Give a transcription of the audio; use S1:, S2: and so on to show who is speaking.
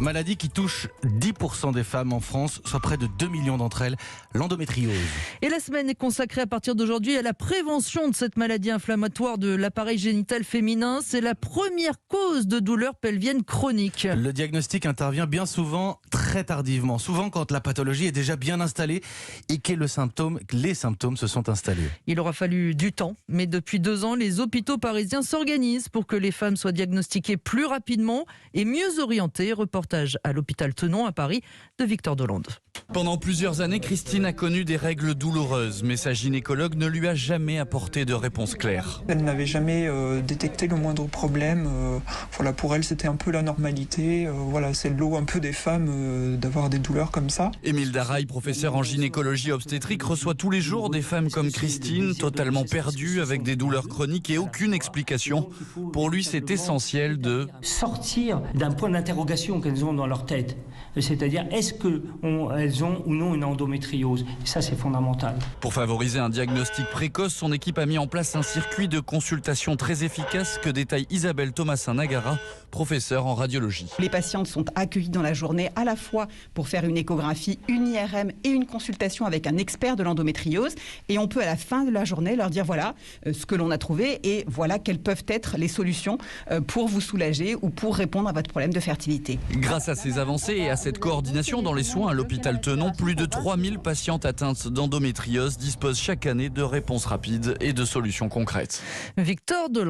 S1: Maladie qui touche 10% des femmes en France, soit près de 2 millions d'entre elles, l'endométriose.
S2: Et la semaine est consacrée à partir d'aujourd'hui à la prévention de cette maladie inflammatoire de l'appareil génital féminin. C'est la première cause de douleurs pelviennes chroniques.
S1: Le diagnostic intervient bien souvent très tardivement, souvent quand la pathologie est déjà bien installée et que les symptômes se sont installés.
S2: Il aura fallu du temps, mais depuis 2 ans, les hôpitaux parisiens s'organisent pour que les femmes soient diagnostiquées plus rapidement et mieux orientées. Reportage à l'hôpital Tenon à Paris de Victor Delande.
S3: Pendant plusieurs années, Christine a connu des règles douloureuses, mais sa gynécologue ne lui a jamais apporté de réponse claire.
S4: Elle n'avait jamais détecté le moindre problème. Pour elle, c'était un peu la normalité. C'est le lot un peu des femmes d'avoir des douleurs comme ça.
S3: Émile Daraille, professeur en gynécologie obstétrique, reçoit tous les jours des femmes comme Christine, totalement perdues, avec des douleurs chroniques et aucune explication. Pour lui, c'est essentiel de
S5: sortir d'un point d'interrogation qu'elles ont dans leur tête. C'est-à-dire, est-ce qu'elles ont ou non une endométriose? Et ça, c'est fondamental.
S3: Pour favoriser un diagnostic précoce, son équipe a mis en place un circuit de consultation très efficace que détaille Isabelle Thomasin-Nagara, professeure en radiologie.
S6: Les patientes sont accueillies dans la journée à la fois pour faire une échographie, une IRM et une consultation avec un expert de l'endométriose. Et on peut à la fin de la journée leur dire voilà ce que l'on a trouvé et voilà quelles peuvent être les solutions pour vous soulager ou pour répondre à votre problème de fertilité.
S3: Grâce à ces avancées et à cette coordination dans les soins à l'hôpital Tenon, plus de 3000 patientes atteintes d'endométriose disposent chaque année de réponses rapides et de solutions concrètes.
S2: Victor Delande.